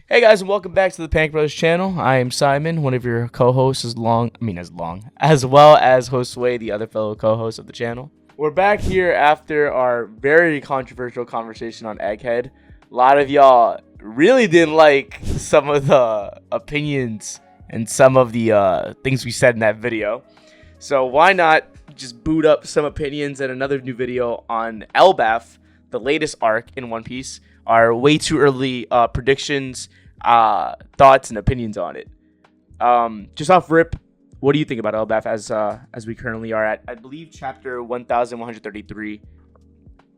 Hey guys, and welcome back to the Panic Brothers channel. I am Simon, one of your co-hosts, as well as Josue, the other fellow co-host of the channel. We're back here after our very controversial conversation on Egghead. A lot of y'all really didn't like some of the opinions and some of the things we said in that video. So why not just boot up some opinions and another new video on Elbaf, the latest arc in One Piece. Our way too early predictions, thoughts, and opinions on it. Just off rip, what do you think about Elbaf as we currently are at, I believe, chapter 1133?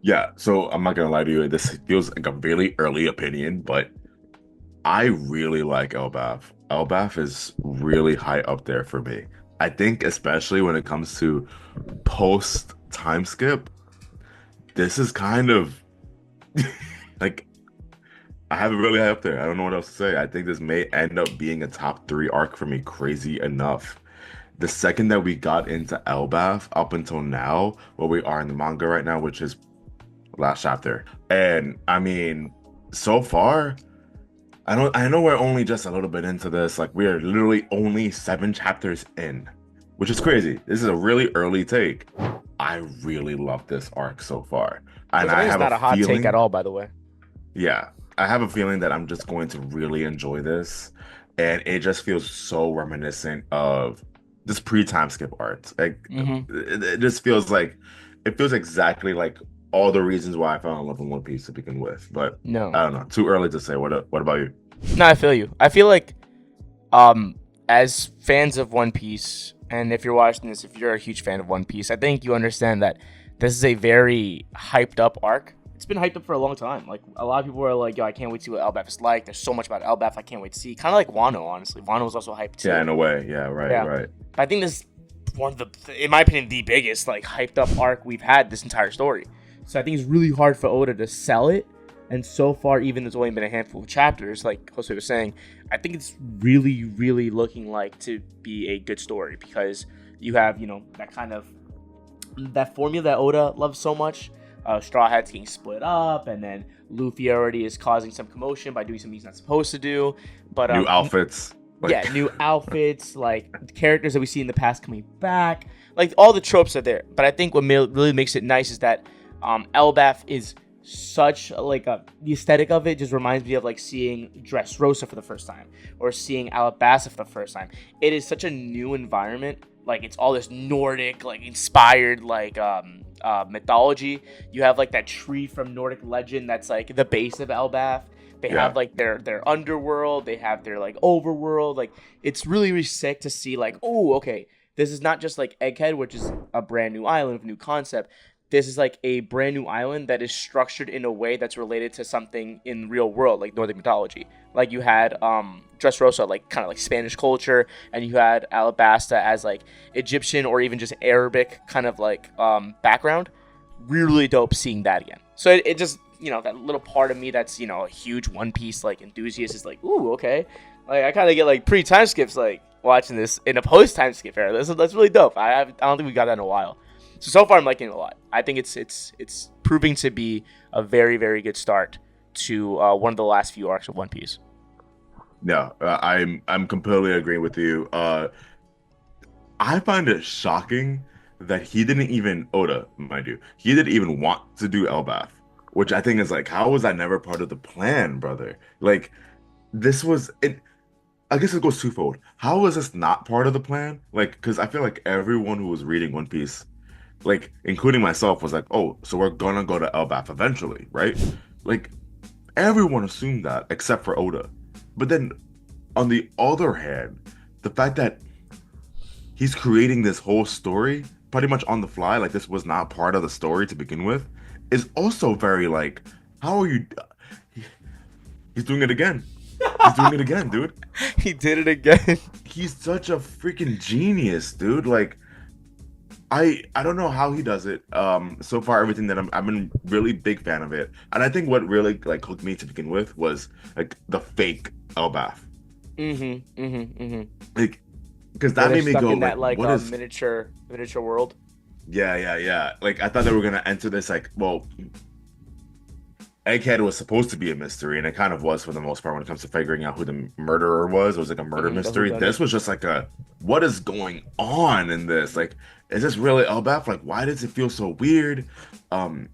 Yeah, so I'm not gonna lie to you, this feels like a really early opinion, but I really like Elbaf. Elbaf is really high up there for me. I think especially when it comes to post time skip, this is kind of like I have it really high up there. I don't know what else to say. I think this may end up being a top three arc for me, crazy enough. The second that we got into Elbaf up until now, where we are in the manga right now, which is last chapter. And I mean, so far, I know we're only just a little bit into this. Like we are literally only 7 chapters in, which is crazy. This is a really early take. I really love this arc so far. And Which I I think is have a not a hot take feeling, at all, by the way. yeah, I have a feeling that I'm just going to really enjoy this. And it just feels so reminiscent of this pre-time skip art. Like it just feels like it feels exactly like all the reasons why I fell in love with One Piece to begin with. But No. I don't know. Too early to say. What about you? No, I feel you. I feel like, as fans of One Piece, and if you're watching this, if you're a huge fan of One Piece, I think you understand that this is a very hyped up arc. It's been hyped up for a long time. Like, a lot of people are like, yo, I can't wait to see what Elbaf is like. There's so much about Elbaf I can't wait to see. Kind of like Wano, honestly. Wano was also hyped too. Yeah, in a way. Yeah, right, Yeah. right. But I think this is one of the, in my opinion, the biggest, like, hyped up arc we've had this entire story. So I think it's really hard for Oda to sell it. And so far, even there's only been a handful of chapters, like Jose was saying, I think it's really, really looking like to be a good story because you have, that kind of, that formula that Oda loves so much. Straw Hats getting split up, and then Luffy already is causing some commotion by doing something he's not supposed to do. But New outfits. yeah, new outfits, like characters that we see in the past coming back, like all the tropes are there. But I think what really makes it nice is that Elbaf is such like the aesthetic of it just reminds me of like seeing Dressrosa for the first time or seeing Alabasta for the first time. It is such a new environment. Like it's all this Nordic, like inspired, like mythology. You have like that tree from Nordic legend that's like the base of Elbaf. They have like their underworld. They have their like overworld. Like it's really, really sick to see. Like, oh, okay, this is not just like Egghead, which is a brand new island with a new concept. This is like a brand new island that is structured in a way that's related to something in real world, like Nordic mythology. Like you had Dressrosa, like kind of like Spanish culture, and you had Alabasta as like Egyptian or even just Arabic kind of like background. Really dope seeing that again. So it just, that little part of me that's, a huge One Piece like enthusiast is like, ooh, okay. Like I kind of get like pre-time skips like watching this in a post-time skip era. That's really dope. I don't think we got that in a while. So far, I'm liking it a lot. I think it's proving to be a very, very good start to one of the last few arcs of One Piece. Yeah, I'm completely agreeing with you. I find it shocking that he didn't even Oda, mind you, he didn't even want to do Elbaf, which I think is like, how was that never part of the plan, brother? Like, this was it. I guess it goes twofold. How was this not part of the plan? Like, because I feel like everyone who was reading One Piece, like, including myself, was like, oh, so we're gonna go to Elbaf eventually, right? Like, everyone assumed that except for Oda. But then, on the other hand, the fact that he's creating this whole story pretty much on the fly, like this was not part of the story to begin with, is also very like, how are you? He's doing it again. He's doing it again, dude. He did it again. He's such a freaking genius, dude. Like, I don't know how he does it. So far everything that I've been really big fan of it, and I think what really like hooked me to begin with was like the fake Elbaf. Like, because that made me Stuck go in like, that like what is? miniature world. Yeah, yeah, yeah. Like I thought they were gonna enter this like, well, Egghead was supposed to be a mystery, and it kind of was for the most part when it comes to figuring out who the murderer was. It was like a murder The who mystery. done it. This was just like a, what is going on in this? Like, is this really Elbaf? Like, why does it feel so weird? Um,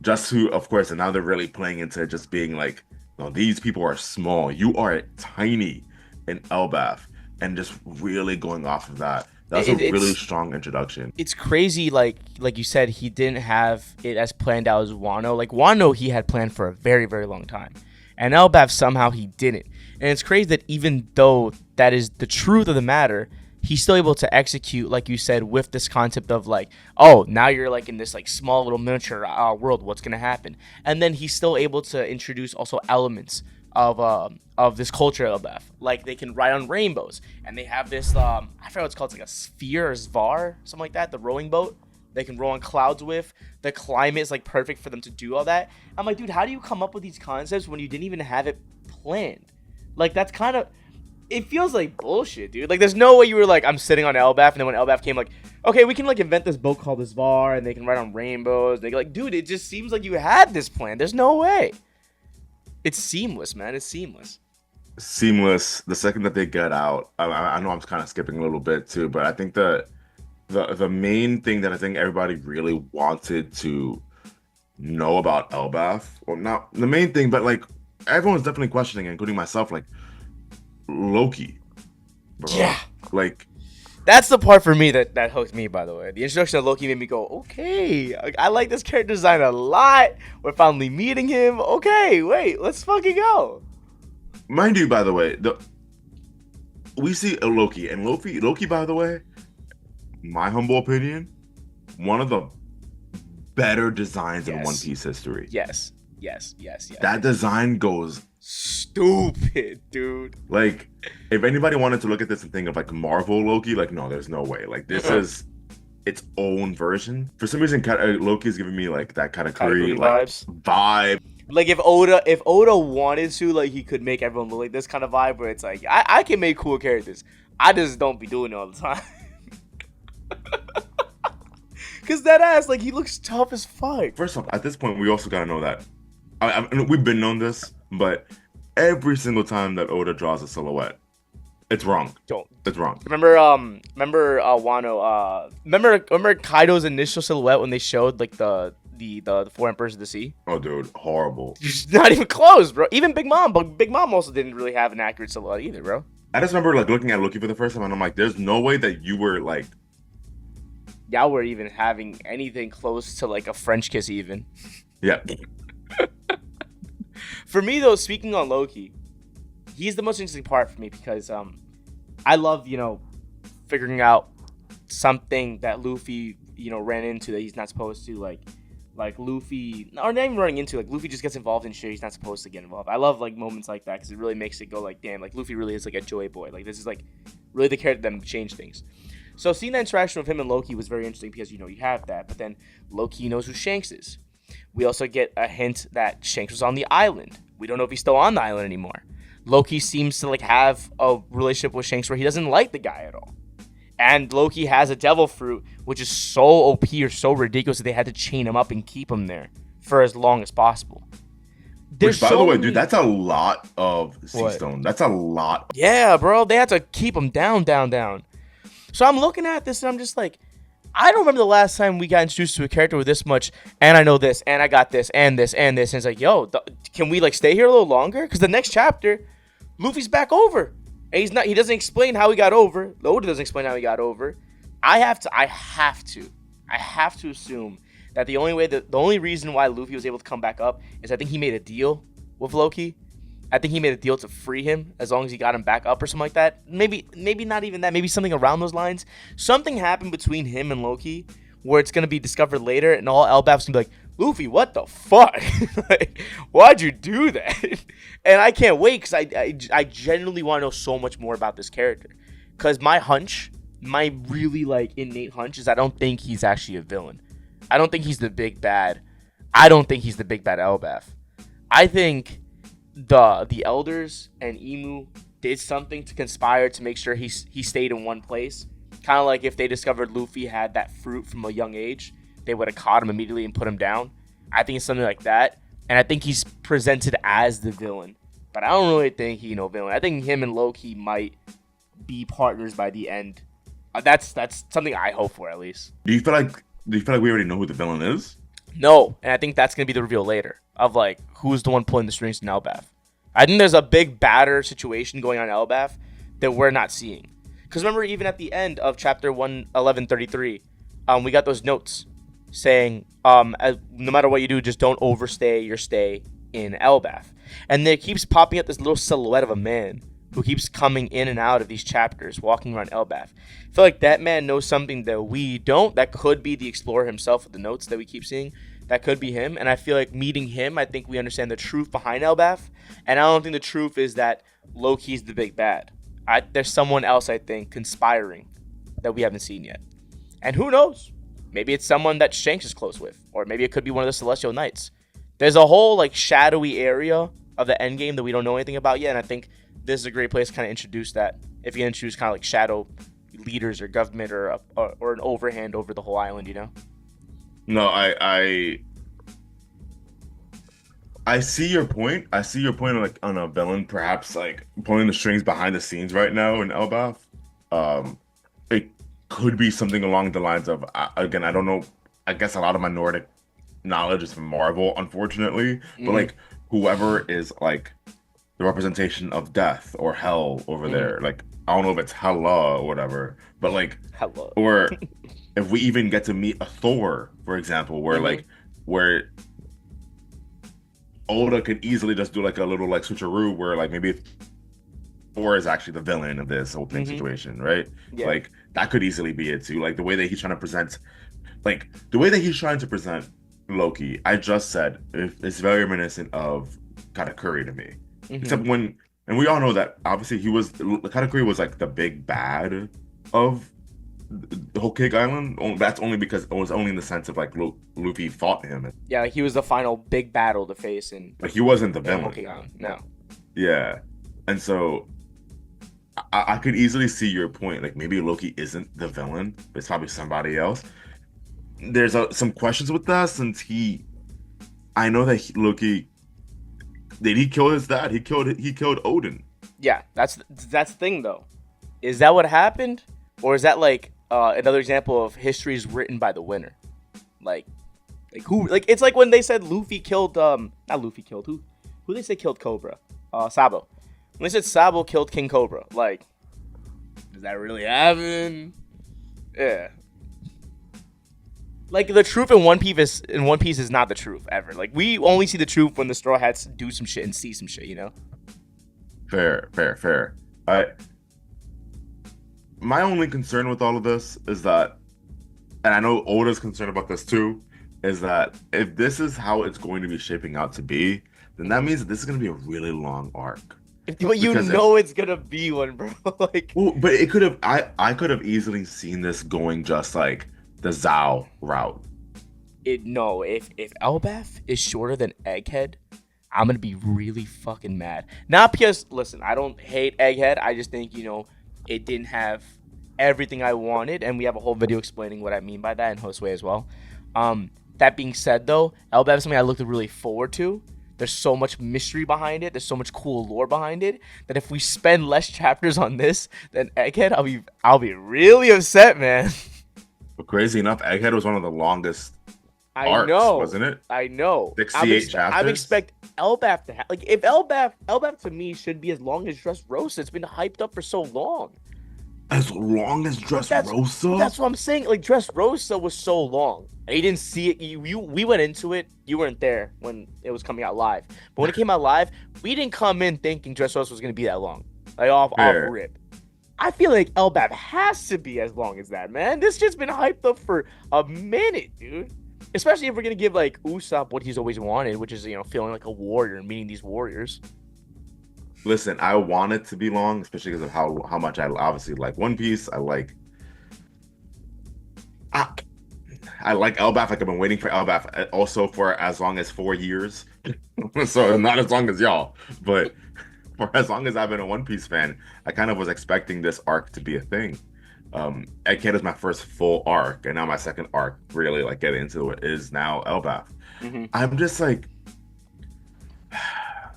just to, of course, and now they're really playing into just being like, no, these people are small. You are tiny in Elbaf, and just really going off of that. That was a really It's strong introduction. it's crazy, like you said, he didn't have it as planned out as Wano. Like Wano, he had planned for a very, very long time, and Elbaf somehow he didn't. And it's crazy that even though that is the truth of the matter, he's still able to execute, like you said, with this concept of like, oh, now you're like in this like small little miniature world. What's gonna happen? And then he's still able to introduce also elements of this culture of Elbaf. Like they can ride on rainbows, and they have this I forget what it's called. It's like a sphere or zvar, something like that. The rowing boat they can roll on clouds with. The climate is like perfect for them to do all that. I'm like, dude, how do you come up with these concepts when you didn't even have it planned? Like that's kind of, it feels like bullshit, dude. Like there's no way you were like, I'm sitting on Elbaf, and then when Elbaf came, like, okay, we can like invent this boat called the Zvar, and they can ride on rainbows. They like, dude, it just seems like you had this plan. There's no way. It's seamless, man. It's seamless. Seamless. The second that they get out, I know I'm kind of skipping a little bit too, but I think the main thing that I think everybody really wanted to know about Elbaf, well, not the main thing, but like everyone's definitely questioning, including myself, like Loki, bro. Yeah. Like, That's the part for me that hooked me, by the way. The introduction of Loki made me go, okay, I like this character design a lot. We're finally meeting him. Okay, wait, let's fucking go. mind you, by the way, we see a Loki, and Loki, by the way, my humble opinion, one of the better designs in One Yes. Piece history. Yes, yes, yes, yes. That design goes Stupid, dude. like, if anybody wanted to look at this and think of like Marvel Loki, like, no, there's no way. Like, this is its own version. For some reason, Loki is giving me like that kind of Curry Katakuri like vibes. vibe. Like if Oda wanted to, like he could make everyone look like this kind of vibe where it's like I can make cool characters. I just don't be doing it all the time. Cause that ass, like he looks tough as fuck. First off, at this point, we also gotta know that we've been known this, but every single time that Oda draws a silhouette, it's wrong. Don't. It's wrong. Remember Wano, remember Kaido's initial silhouette when they showed like the four emperors of the sea? Oh, dude, horrible. Not even close, bro. Even Big Mom, but Big Mom also didn't really have an accurate silhouette either, bro. I just remember like looking at Loki for the first time, and I'm like, there's no way that you were like, Y'all were even having anything close to like a French kiss even. yeah. For me though, speaking on Loki, he's the most interesting part for me because I love, figuring out something that Luffy, ran into that he's not supposed to, like Luffy, or not even running into, like Luffy just gets involved in shit he's not supposed to get involved. I love like moments like that because it really makes it go like, damn, like Luffy really is like a joy boy. Like this is like really the character that changed things. So seeing that interaction with him and Loki was very interesting because you have that, but then Loki knows who Shanks is. We also get a hint that Shanks was on the island. We don't know if he's still on the island anymore. Loki seems to like have a relationship with Shanks where he doesn't like the guy at all. And Loki has a devil fruit, which is so OP or so ridiculous that they had to chain him up and keep him there for as long as possible. Which, by the way, dude, that's a lot of sea stone. That's a lot. Yeah, bro. They had to keep him down. So I'm looking at this and I'm just like, I don't remember the last time we got introduced to a character with this much, and I know this, and I got this, and this, and this. And it's like, yo, can we like stay here a little longer? Because the next chapter, Luffy's back over. And he doesn't explain how he got over. Oda doesn't explain how he got over. I have to assume that the only reason why Luffy was able to come back up is I think he made a deal with Loki. I think he made a deal to free him as long as he got him back up or something like that. Maybe not even that. Maybe something around those lines. Something happened between him and Loki where it's going to be discovered later and all Elbaf's going to be like, Luffy, what the fuck? Like, why'd you do that? And I can't wait because I genuinely want to know so much more about this character. Because my really like innate hunch is I don't think he's actually a villain. I don't think he's the big bad. I don't think he's the big bad Elbaf. I think the elders and Emu did something to conspire to make sure he stayed in one place. Kind of like if they discovered Luffy had that fruit from a young age, they would have caught him immediately and put him down. I think it's something like that. and I think he's presented as the villain. But I don't really think he's no villain. I think him and Loki might be partners by the end. That's something I hope for at least. Do you feel like we already know who the villain is? No, and I think that's gonna be the reveal later of like who's the one pulling the strings in Elbaf. I think there's a big batter situation going on in Elbaf that we're not seeing. Because remember, even at the end of chapter 1133, we got those notes saying, no matter what you do, just don't overstay your stay in Elbaf. And there keeps popping up this little silhouette of a man who keeps coming in and out of these chapters, walking around Elbaf. I feel like that man knows something that we don't. That could be the Explorer himself with the notes that we keep seeing. That could be him. And I feel like meeting him, I think we understand the truth behind Elbaf. And I don't think the truth is that Loki's the big bad. There's someone else, I think, conspiring that we haven't seen yet. And who knows? Maybe it's someone that Shanks is close with. Or maybe it could be one of the Celestial Knights. There's a whole like shadowy area of the endgame that we don't know anything about yet. And I think this is a great place to kind of introduce that. If you introduce kind of like shadow leaders or government or an overhand over the whole island, you know? No, I see your point. I see your point like on a villain, perhaps like pulling the strings behind the scenes right now in Elbaf. It could be something along the lines of again, I don't know. I guess a lot of my Nordic knowledge is from Marvel, unfortunately. But like whoever is like the representation of death or hell over there, like I don't know if it's Hela or whatever, but like Hello. or if we even get to meet a Thor, for example, where Oda could easily just do like a little like switcheroo where like maybe Thor is actually the villain of this opening situation, right? Yeah. Like that could easily be it too. Like the way that he's trying to present Loki, I just said it's very reminiscent of Katakuri to me. Except and we all know that obviously Katakuri was like the big bad of the whole Cake Island. That's only because it was only in the sense of like Luffy fought him. Yeah, like he was the final big battle to face, and Like he wasn't the yeah, villain. no. Yeah, and so I could easily see your point. Like maybe Loki isn't the villain, but it's probably somebody else. There's some questions with that since I know that Loki did he kill his dad? He killed Odin. Yeah, that's the thing though. Is that what happened, or is that like another example of history is written by the winner? Like who? Like it's like when they said Luffy killed not Luffy killed who they say killed Cobra? Sabo. When they said Sabo killed King Cobra, like does that really happen? Yeah. Like the truth in One Piece is not the truth ever. Like we only see the truth when the Straw Hats do some shit and see some shit, you know? Fair. My only concern with all of this is that, and I know Oda's concerned about this too, is that if this is how it's going to be shaping out to be, then that means that this is going to be a really long arc. But you know it's gonna be one, bro. Like, well, but it could have. I could have easily seen this going just like the Zhao route. If Elbaf is shorter than Egghead, I'm gonna be really fucking mad. Not because, listen, I don't hate Egghead. I just think it didn't have everything I wanted, and we have a whole video explaining what I mean by that in Josue as well. That being said, though, Elbaf is something I looked really forward to. There's so much mystery behind it. There's so much cool lore behind it that if we spend less chapters on this than Egghead, I'll be really upset, man. But crazy enough, Egghead was one of the longest arcs, wasn't it? I know. 68 chapters. I expect Elbaf to have if Elbaf to me should be as long as Dressrosa. It's been hyped up for so long. As long as Dressrosa? That's what I'm saying. Like Dressrosa was so long. And you didn't see it. We went into it. You weren't there when it was coming out live. But when it came out live, we didn't come in thinking Dressrosa was going to be that long. Like off rip. I feel like Elbaf has to be as long as that, man. This shit's been hyped up for a minute, dude. Especially if we're going to give like Usopp what he's always wanted, which is, feeling like a warrior and meeting these warriors. Listen, I want it to be long, especially because of how much I obviously like One Piece. I like Elbaf. Like I've been waiting for Elbaf also for as long as 4 years. So not as long as y'all, but for as long as I've been a One Piece fan, I kind of was expecting this arc to be a thing. Egghead is my first full arc, and now my second arc really like getting into it is now Elbaf. I'm just like,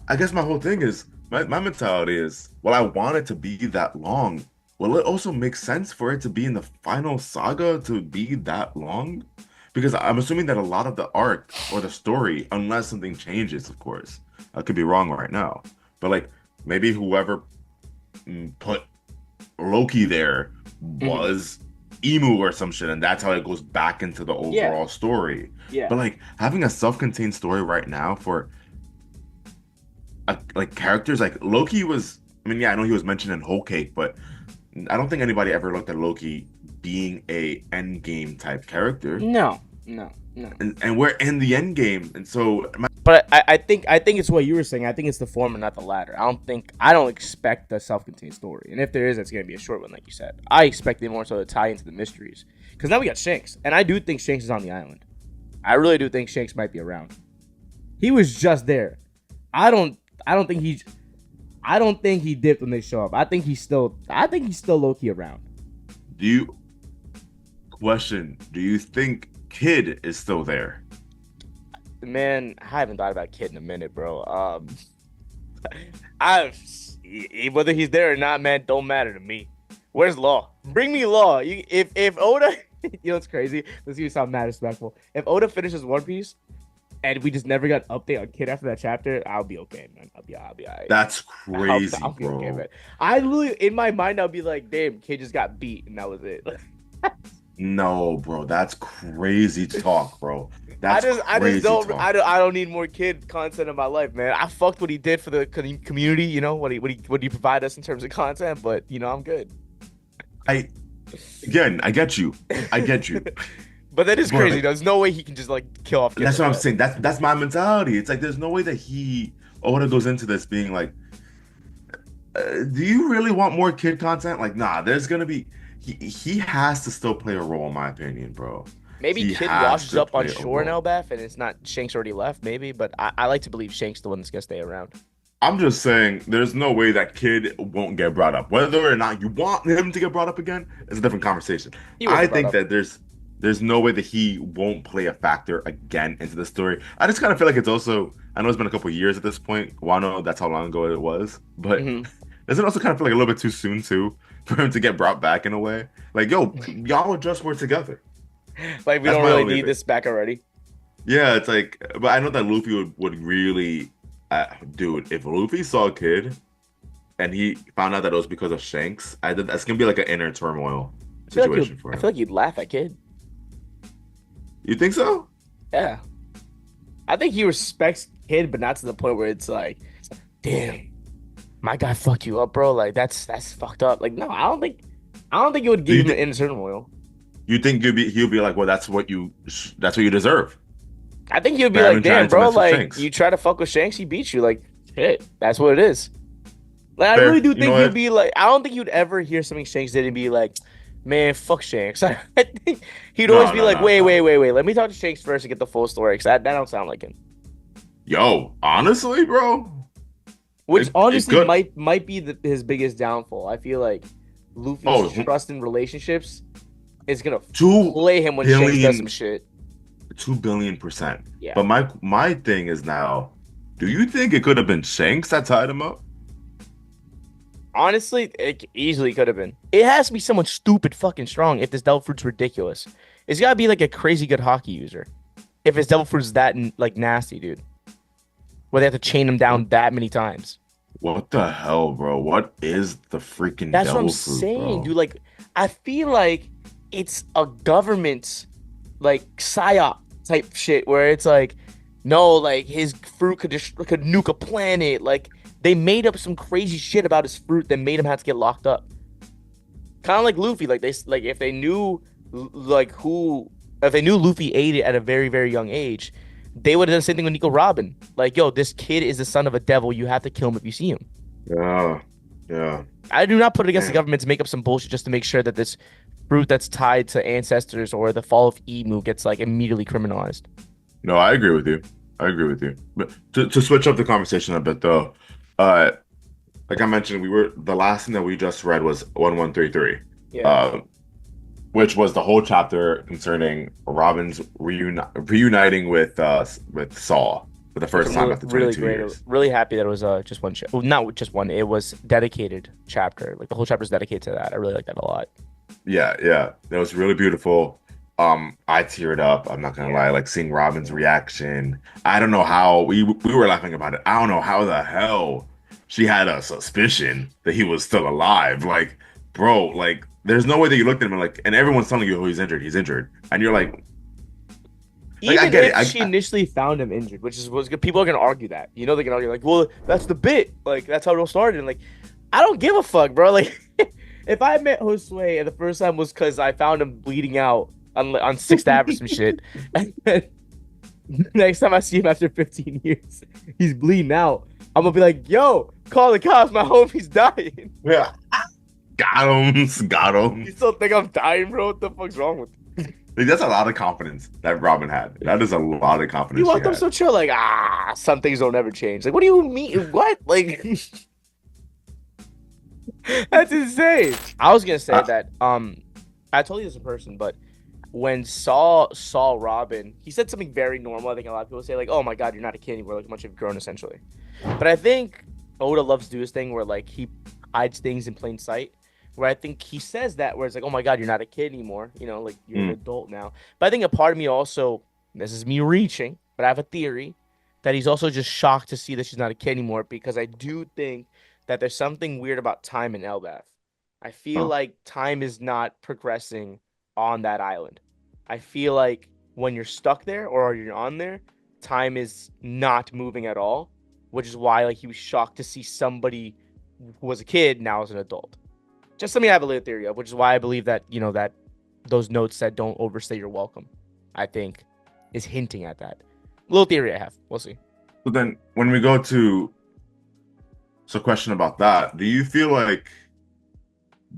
I guess my whole thing is my mentality is, well, I want it to be that long. Will it also make sense for it to be in the final saga to be that long? Because I'm assuming that a lot of the arc or the story, unless something changes, of course, I could be wrong right now, but like maybe whoever put Loki there Mhm. was Emu or some shit, and that's how it goes back into the Yeah, overall story. yeah. But like having a self-contained story right now for like characters like Loki was. I mean, yeah, I know he was mentioned in Whole Cake, but I don't think anybody ever looked at Loki being a end game type character. No, no, no. And we're in the end game, and so But I think it's what you were saying. I think it's the former, not the latter. I don't expect a self-contained story, and if there is, it's gonna be a short one, like you said. I expect it more so to tie into the mysteries, because now we got Shanks, and I do think Shanks is on the island. I really do think Shanks might be around. He was just there. I don't I don't think he's I don't think he dipped when they show up. I think he's still low key around. do you do you think Kid is still there? Man, I haven't thought about Kid in a minute, bro. I whether he's there or not, man, don't matter to me. Where's Law? Bring me Law. If Oda, you know it's crazy. Let's you sound mad respectful. If Oda finishes One Piece and we just never got an update on Kid after that chapter, I'll be okay, man. I'll be alright. That's crazy, I'll be okay, man. bro. I literally in my mind I'll be like, damn, Kid just got beat and that was it. No, bro, that's crazy talk, bro. I That's just I just crazy don't talk. I don't need more Kid content in my life, man. I fucked what he did for the community, you know, what he provide us in terms of content, but you know, I'm good. I Again, I get you. I get you. But that is crazy. But There's no way he can just like kill off Kid that's like what I'm that. saying. That's my mentality. It's like there's no way that he Oda goes into this being like, do you really want more kid content? Like, nah, there's gonna be he has to still play a role, in my opinion, bro. Maybe He Kid has washes to up on play a shore in role. Elbaf and it's not Shanks already left, maybe, but I like to believe Shanks the one that's gonna stay around. I'm just saying, there's no way that kid won't get brought up. Whether or not you want him to get brought up again is a different conversation. He will I get brought think up. that there's no way that he won't play a factor again into the story. I just kind of feel like it's also, I know it's been a couple years at this point. Wano, that's how long ago it was, but Hmm. does it also kind of feel like a little bit too soon too for him to get brought back in a way? Like, yo, y'all just were together. Like we That's don't my really only need thing. this back already. Yeah, it's like, but I know that Luffy would really, dude, if Luffy saw a kid and he found out that it was because of Shanks, I think that's gonna be like an inner turmoil situation for I him. feel like you'd laugh at Kid. You think so? Yeah. I think he respects Kid, but not to the point where it's like, damn, my guy fucked you up, bro. Like that's fucked up. Like, no, I don't think it would Do give you him an think inner turmoil. he'll be like, well, that's what you deserve I think he would for be like, having tried damn, to bro, mess with like Shanks. you try to fuck with Shanks, he beat you. Like, shit, that's what it is. Like, I really Fair. do You know think he'd what? be like, I don't think you'd ever hear something Shanks did and be like, man, fuck Shanks. I think he'd always No, be no, like, no, wait, wait, no. wait, wait. Let me talk to Shanks first to get the full story, because that don't sound like him. Yo, honestly, bro, Which it honestly could. might be his biggest downfall. I feel like Luffy's Oh, trust in relationships is gonna two play him when Shanks does some billion, shit. 2 billion%. Yeah. But my thing is now, do you think it could have been Shanks that tied him up? Honestly, it easily could have been. It has to be someone stupid fucking strong if this devil fruit's ridiculous. It's gotta be like a crazy good hockey user. If his devil fruit's that like nasty, dude. Where they have to chain him What down that many times. what the hell, bro? What is the freaking That's what I'm devil fruit, saying, bro? dude. Like, I feel like it's a government like psyop type shit where it's like, no, like his fruit could nuke a planet. Like they made up some crazy shit about his fruit that made him have to get locked up. Kind of like Luffy. Like like if they knew like who if they knew Luffy ate it at a very very young age, they would have done the same thing with Nico Robin. Like, yo, this kid is the son of a devil. You have to kill him if you see him. Yeah, yeah. I do not put it against the Man. government to make up some bullshit just to make sure that this fruit that's tied to ancestors or the fall of Emu gets like immediately criminalized. No, I agree with you. I agree with you. But to switch up the conversation a bit though, uh, like I mentioned, we were the last thing that we just read was 1133, Yeah. uh, which was the whole chapter concerning Robin's reuniting with Saul. for the Like first a time really, after really 22 great. years. Really happy that it was just one. Well, not just one. It was dedicated chapter. Like the whole chapter is dedicated to that. I really like that a lot. Yeah, yeah, that was really beautiful. I teared up. I'm not gonna lie. Yeah. Like seeing Robin's reaction. I don't know how we were laughing about it. I don't know how the hell she had a suspicion that he was still alive. Like, bro, like there's no way that you looked at him and like, and everyone's telling you, oh, he's injured, and you're like I Even get it. if she initially found him injured, which is what's good, people are gonna argue that. You know, they're gonna argue like, well, that's the bit. Like that's how it all started. And like, I don't give a fuck, bro. Like, if I met Josue and the first time was because I found him bleeding out on Sixth Ave or some shit, and then next time I see him after 15 years, he's bleeding out. I'm gonna be like, yo, call the cops. My homie's dying. Yeah, got You him. still think I'm dying, bro? What the fuck's wrong with you? Like, that's a lot of confidence that Robin had. That is a lot of You confidence she want them had. so chill? Like, some things don't ever change. Like, what do you mean? What? Like, that's insane. I was gonna say Uh, that I told you this in person, but when Saul saw Robin, he said something very normal. I think a lot of people say like, "Oh my God, you're not a kid anymore. Like, much have grown essentially." But I think Oda loves to do this thing where like he hides things in plain sight. Where I think he says that where it's like, "Oh my God, you're not a kid anymore. You know, like you're an mm, adult now." But I think a part of me also, this is me reaching, but I have a theory that he's also just shocked to see that she's not a kid anymore because I do think that there's something weird about time in Elbaf. I feel oh, like time is not progressing on that island. I feel like when you're stuck there or you're on there, time is not moving at all, which is why like he was shocked to see somebody who was a kid now as an adult. Just something I have a little theory of, which is why I believe that that those notes that don't overstay your welcome, I think, is hinting at that. Little theory I have. We'll see. so then when we go to question about that, do you feel like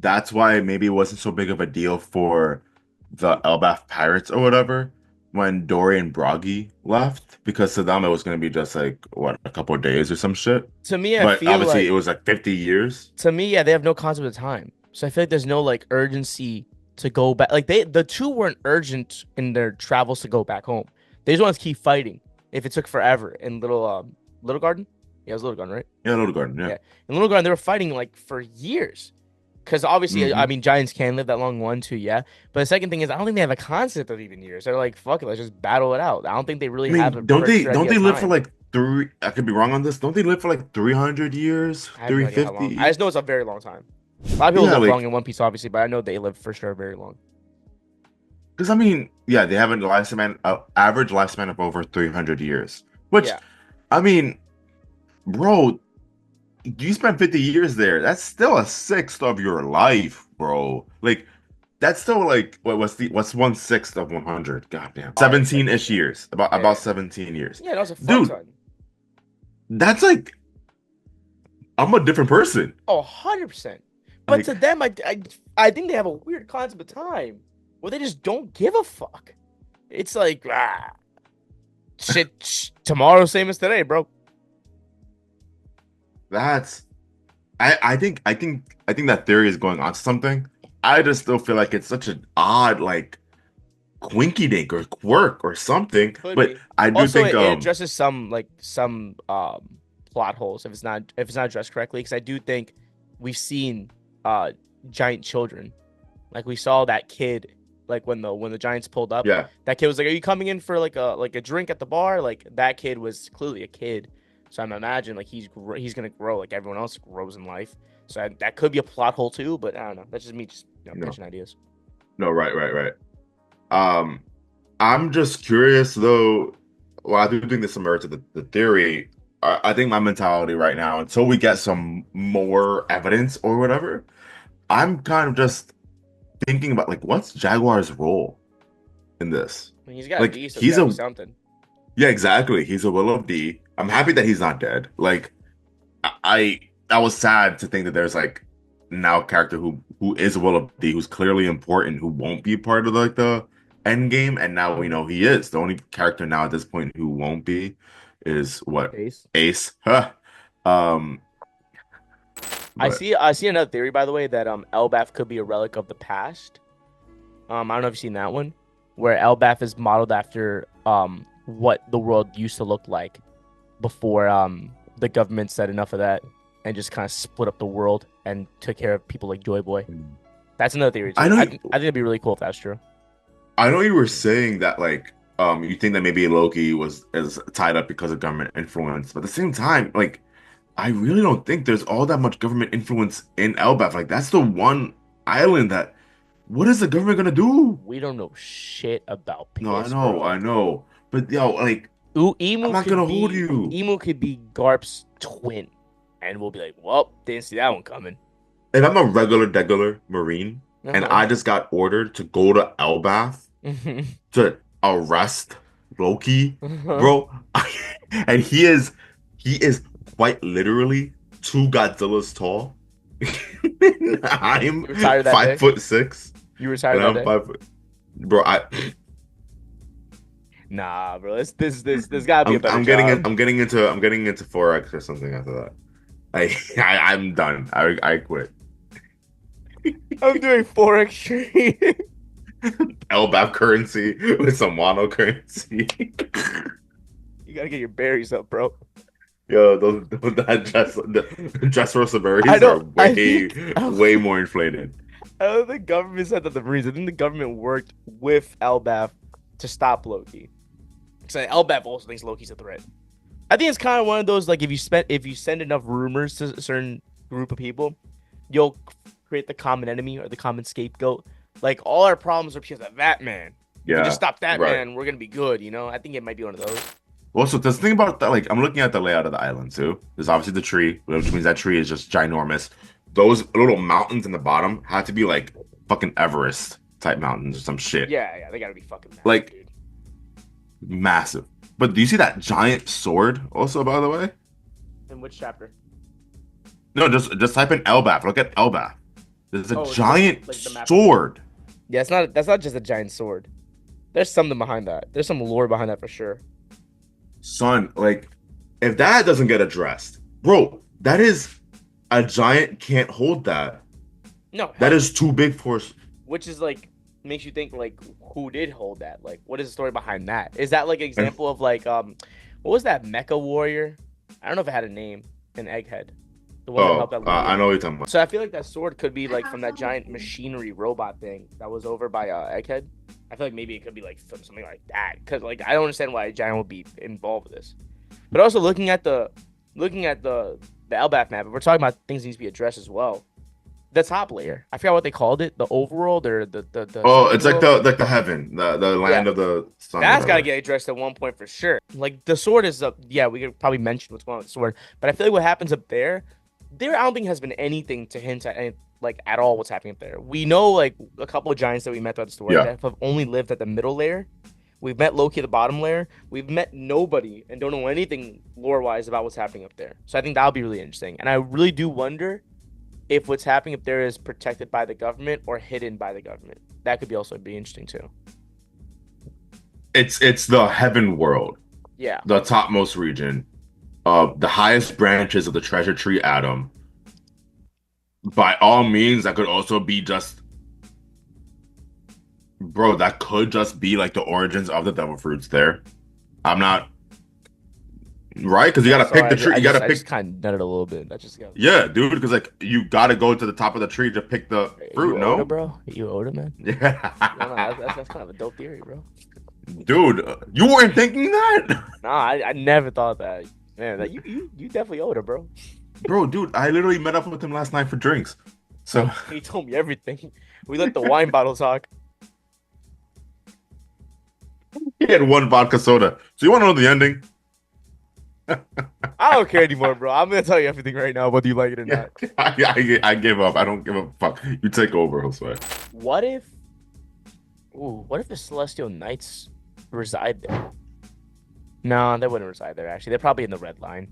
that's why maybe it wasn't so big of a deal for the Elbaf Pirates or whatever when Dory and Broggy left? Because to them it was going to be just like what, a couple of days or some shit. To me, I But feel obviously it like was like 50 years. yeah, they have no concept of time. So I feel like there's no like urgency to go back. Like the two weren't urgent in their travels to go back home. They just wanted to keep fighting. If it took forever in Little Garden, yeah, it was Little Garden, right? Yeah, Little Garden, yeah. Yeah, in Little Garden they were fighting like for years. Because obviously, I Hmm. mean, giants can live that long. One, two, yeah. But the second thing is, I don't think they have a concept of even years. They're like, fuck it, let's just battle it out. I don't think they really I have a mean, don't they particular don't idea they of live for time. like three? I could be wrong on this. Don't they live for like 300 years, I have no idea how 350 long. I just know it's years? a very long time. A lot of people Yeah, live long like in One Piece, obviously, but I know they live for sure very long. because I mean, yeah, they have a lifespan, average lifespan of over 300 years. Which, Yeah, I mean, bro, you spent 50 years there. That's still a sixth of your life, bro. Like, that's still like what's 1/6 of 100? Goddamn, oh, it's like 17-ish years. About yeah, 17 years, yeah. That was a fuck dude. ton. That's like I'm a different person. Oh, 100%. But Like to them, I think they have a weird concept of time where they just don't give a fuck. It's like shit. Tomorrow, same as today, bro. that's I think that theory is going on to something. I just still feel like it's such an odd like quinky dink or quirk or something. Could But be. I do Also, think it addresses some plot holes if it's not addressed correctly. Because I do think we've seen uh giant children. Like we saw that kid, like when the Giants pulled up, yeah. that kid was like, "Are you coming in for like a drink at the bar?" Like that kid was clearly a kid. So I'm imagine like he's gonna grow like everyone else grows in life. So that could be a plot hole too. But I don't know. That's just me just No. pitching ideas. No, right. Um I'm just curious though. Well, I do think there's some merit to the theory. I think my mentality right now, until we get some more evidence or whatever, I'm kind of just thinking about like what's Jaguar's role in this? I mean, he's got a Like D, so it's he's gotta be a something. yeah, exactly. He's a Willow D. I'm happy that he's not dead. Like I was sad to think that there's like now a character who is a Willow D who's clearly important who won't be part of like the end game, and now we know he is. The only character now at this point who won't be is what Ace. Ace. Huh. Um, but I see another theory by the way that Elbaf could be a relic of the past. I don't know if you've seen that one, where Elbaf is modeled after what the world used to look like before the government said enough of that and just kind of split up the world and took care of people like Joy Boy. That's another theory I too. know. I think it'd be really cool if that's true. I know you were saying that like you think that maybe Loki was is tied up because of government influence, but at the same time, like I really don't think there's all that much government influence in Elbaf. Like that's the one island that what is the government gonna do? We don't know shit about No, piss, bro. I know. But yo, like Ooh, I'm not gonna hold you. Emu could be Garp's twin, and we'll be like, well, didn't see that one coming. If I'm a regular Marine and Uh-huh. I just got ordered to go to Elbaf to arrest Loki, Uh-huh. bro, and he is quite literally 2 Godzillas tall. I'm You retired that five day. foot six, You and retired that I'm day. 5 foot. Bro, Nah, bro. This gotta be a better job. I'm getting into forex or something after that. I'm done. I quit. I'm doing forex trading. LBAP currency with some mono currency. You gotta get your berries up, bro. Yo, the dress rosa I berries are don't. I think. way more inflated. I don't think government said that the reason. I think the government worked with Elbaf to stop Loki. Because Elbaf also thinks Loki's a threat. I think it's kind of one of those like if you send enough rumors to a certain group of people, you'll create the common enemy or the common scapegoat. Like all our problems are because of that man. If we just Yeah, stop that right. man, we're gonna be good. You know, I think it might be one of those. Also, the thing about that, like, I'm looking at the layout of the island too. There's obviously the tree, which means that tree is just ginormous. Those little mountains in the bottom had to be like fucking Everest type mountains or some shit. Yeah, yeah, they gotta be fucking massive, Like dude. massive. But do you see that giant sword also, by the way? In which chapter? No, just type in Elbaf. Look at Elbaf. There's a Oh, giant like the map. sword. Yeah, it's not. That's not just a giant sword. There's something behind that. There's some lore behind that for sure. Son, like, if that doesn't get addressed, bro, that is a giant can't hold that. No, That hell, is too big for us. which is like makes you think like who did hold that? Like, what is the story behind that? Is that like an example of like what was that Mecha Warrior? I don't know if it had a name. An Egghead, the one that helped out I Loki. know what you're talking about. So I feel like that sword could be like from that giant machinery robot thing that was over by Egghead. I feel like maybe it could be like something like that because like I don't understand why a giant would be involved with this. But also looking at the Elbaf map, if we're talking about things that need to be addressed as well. The top layer, I forgot what they called it, the overworld or the Oh, something it's like world. the heaven, the Yeah, land of the sun, that's got to whatever. get addressed at one point for sure. Like the sword is up. Yeah, we could probably mention what's going on with the sword, but I feel like what happens up there, I don't think has been anything to hint at like at all what's happening up there. We know like a couple of giants that we met throughout the story Yeah. that have only lived at the middle layer. We've met Loki at the bottom layer. We've met nobody and don't know anything lore wise about what's happening up there. So I think that'll be really interesting. And I really do wonder if what's happening up there is protected by the government or hidden by the government. That could be also be interesting too. It's the heaven world, Yeah. the topmost region, the highest branches of the treasure tree atom. By all means, that could also be just, bro, that could just be like the origins of the devil fruits there. I'm not right because you gotta pick the tree. You gotta I just pick. kind of nutted a little bit. That just got. Yeah, dude, because like you gotta go to the top of the tree to pick the fruit. You Oda, No. bro? You Oda, man? Yeah. No, that's kind of a dope theory, bro. Dude, you weren't thinking that? Nah, I never thought that. Man, that you definitely Oda, bro. Bro, dude, I literally met up with him last night for drinks. So He told me everything. We let the wine bottle talk. he had one vodka soda. So you want to know the ending? I don't care anymore, bro. I'm gonna tell you everything right now, whether you like it or Yeah, not. I give up. I don't give a fuck. You take over, Josue. What if? Ooh, what if the Celestial Knights reside there? No, they wouldn't reside there. Actually, they're probably in the red line.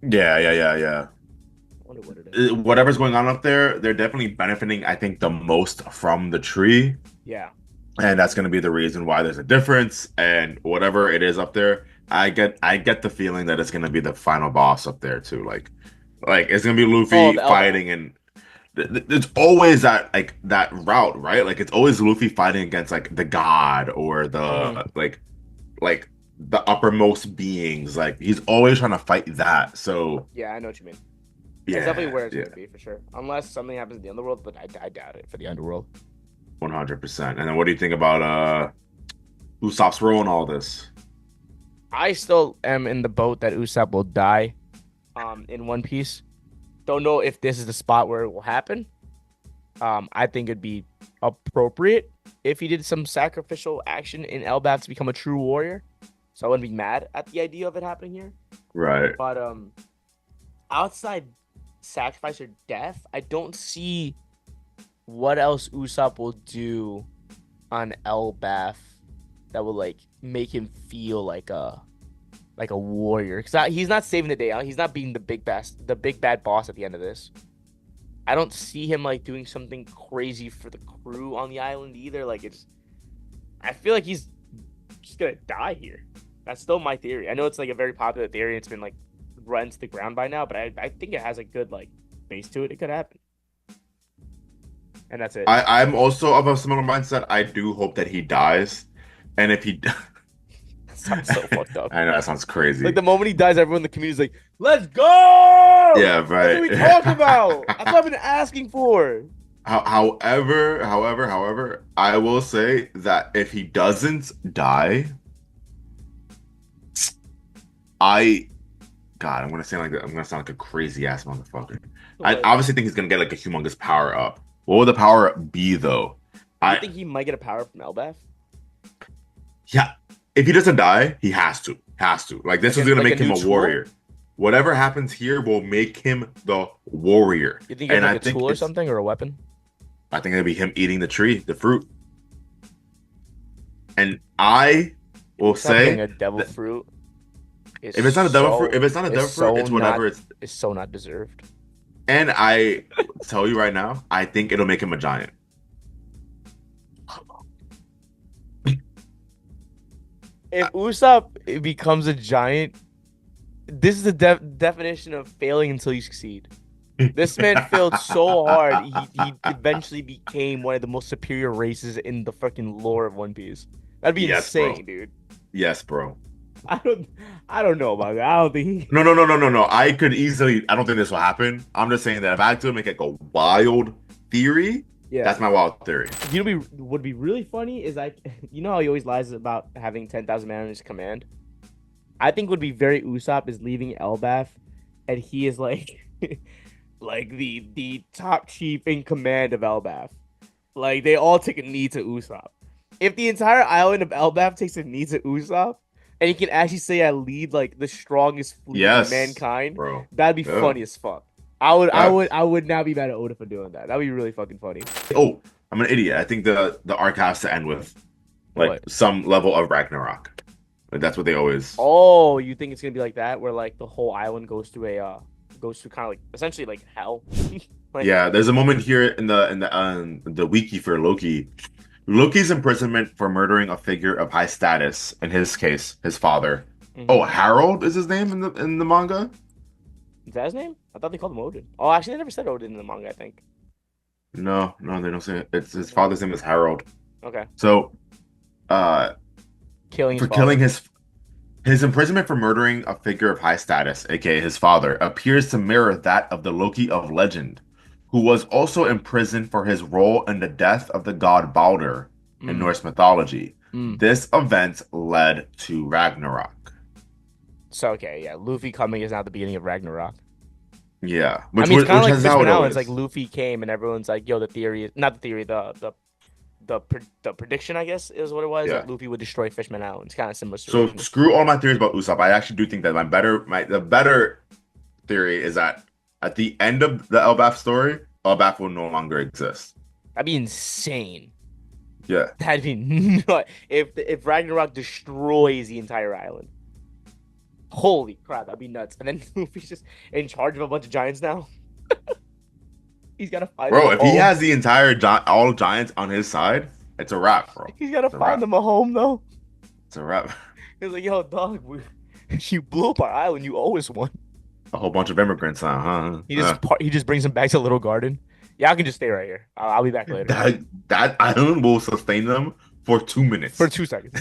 Yeah. I wonder what it is. Whatever's going on up there, they're definitely benefiting, I think, the most from the tree. Yeah. And that's going to be the reason why there's a difference. And whatever it is up there, I get the feeling that it's going to be the final boss up there too. Like it's going to be Luffy the fighting, and it's always that like that route, right? Like it's always Luffy fighting against like the god or the like the uppermost beings. Like he's always trying to fight that. So Yeah, I know what you mean. That's definitely yeah, where it's yeah, going to be for sure. Unless something happens in the underworld, but I doubt it for the underworld. 100%. And then what do you think about Usopp's role in all this? I still am in the boat that Usopp will die in One Piece. Don't know if this is the spot where it will happen. I think it'd be appropriate if he did some sacrificial action in Elbaf to become a true warrior. So I wouldn't be mad at the idea of it happening here. Right. But outside sacrifice or death, I don't see what else Usopp will do on Elbaf that will like make him feel like a warrior. Cause he's not saving the day. He's not being the big bad boss at the end of this. I don't see him like doing something crazy for the crew on the island either. Like I feel like he's just gonna die here. That's still my theory. I know it's like a very popular theory. And it's been like run to the ground by now, but I think it has a good like base to it. It could happen, and that's it. I'm also of a similar mindset. I do hope that he dies, and if he, That sounds so fucked up. I know that sounds crazy. Like the moment he dies, everyone in the community is like, "Let's go!" Yeah, That's right. what we talk about. That's what I've been asking for. However, I will say that if he doesn't die, I, God, I'm gonna sound like I'm gonna sound like a crazy ass motherfucker. I Like, obviously think he's gonna get like a humongous power up. What would the power up be though? I I think he might get a power from Elbaf. Yeah, if he doesn't die, he has to. Like this Like is gonna like make him new a tool? warrior. Whatever happens here will make him the warrior. You think he has And like I a think tool or it's, something or a weapon? I think it'll be him eating the tree, the fruit. And I will Stop getting say a devil that fruit. Is if it's not a devil fruit, so if it's not a devil is fruit, so it's whatever not it's. is so not deserved. And I tell you right now, I think it'll make him a giant. If Usopp becomes a giant, this is the definition of failing until you succeed. This man failed so hard, he eventually became one of the most superior races in the fucking lore of One Piece. That'd be Yes, bro. insane, dude. Yes, bro. I don't know about that. I don't think he, No. I could easily. I don't think this will happen. I'm just saying that if I had to make like a wild theory, yeah. that's my wild theory. You know, would be really funny is like, you know how he always lies about having 10,000 men on his command. I think would be very Usopp is leaving Elbaf, and he is like, like the top chief in command of Elbaf. Like they all take a knee to Usopp. If the entire island of Elbaf takes a knee to Usopp, and he can actually say I lead like the strongest fleet Yes, of mankind, bro. that'd be Yeah. funny as fuck. I Facts. would not be mad at Oda for doing that. That'd be really fucking funny. Oh, I'm an idiot. I think the arc has to end with like What? some level of Ragnarok. Like, that's what they always. Oh, you think it's gonna be like that, where like the whole island goes through goes through kind of like essentially like hell. Like, Yeah, there's a moment here in the wiki for Loki. Loki's imprisonment for murdering a figure of high status, in his case, his father. mhm. Oh, Harold is his name in the manga? Is that his name? I thought they called him Odin. Oh, actually, they never said Odin in the manga. I think. No, they don't say it. It's his father's name is Harold. Okay. So, Killing for his killing father. his imprisonment for murdering a figure of high status, aka his father, appears to mirror that of the Loki of legend, who was also imprisoned for his role in the death of the god Baldur in Mm. Norse mythology. Mm. This event led to Ragnarok. So okay, yeah, Luffy coming is now the beginning of Ragnarok. Yeah, I mean, it's kind of like is how Fishman it Islands. always. Like Luffy came, and everyone's like, "Yo, the theory is not the theory. The prediction, I guess, is what it was. Yeah. That Luffy would destroy Fishman Island. It's kind of similar. So Situation. screw all my theories about Usopp. I actually do think that the better theory is that at the end of the Elbaf story, Elbaf will no longer exist. That'd be insane. Yeah. That'd be nut. If Ragnarok destroys the entire island. Holy crap, that'd be nuts. And then Luffy's just in charge of a bunch of giants now. He's gotta find Bro, them if a he home. has the entire all giants on his side, it's a wrap, bro. He's gotta It's a find wrap. them a home though. It's a wrap. He's like, yo, dog, you blew up our island. You owe us one. A whole bunch of immigrants now, huh? He just brings them back to Little Garden. Yeah, I can just stay right here. I'll be back later. That island will sustain them for 2 minutes. For 2 seconds.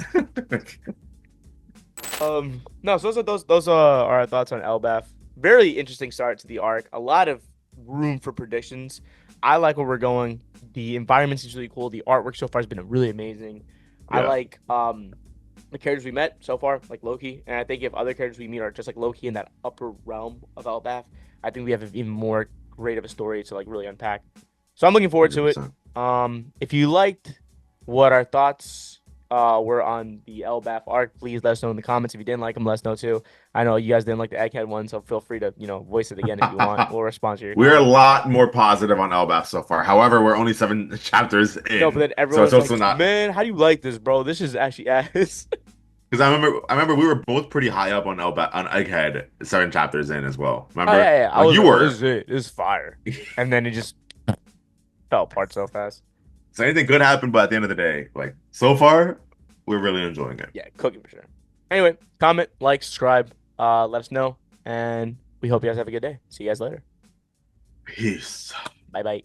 No, so those are our thoughts on Elbaf. Very interesting start to the arc. A lot of room for predictions. I like where we're going. The environment seems really cool. The artwork so far has been really amazing. I Yeah, like the characters we met so far, like Loki, and I think if other characters we meet are just like Loki in that upper realm of Elbaf, I think we have even more great of a story to like really unpack. So I'm looking forward to it. 100%. If you liked what our thoughts were on the Elbaf arc, please let us know in the comments. If you didn't like them, let us know too. I know you guys didn't like the Egghead one, so feel free to voice it again if you want. We'll respond to your We're a comment. lot more positive on Elbaf so far. However, we're only 7 chapters No, but in, then so it's everyone's also like, not. "Man, how do you like this, bro? This is actually ass." Because I remember we were both pretty high up on Elbaf on Egghead 7 chapters in as well. Oh Remember? yeah, yeah. I Like was you like, "Oh, this were. is it. This is fire," and then it just fell apart so fast. So anything could happen, but at the end of the day, like so far, we're really enjoying it. Yeah, cooking for sure. Anyway, comment, like, subscribe. Let us know, and we hope you guys have a good day. See you guys later. Peace. Bye bye.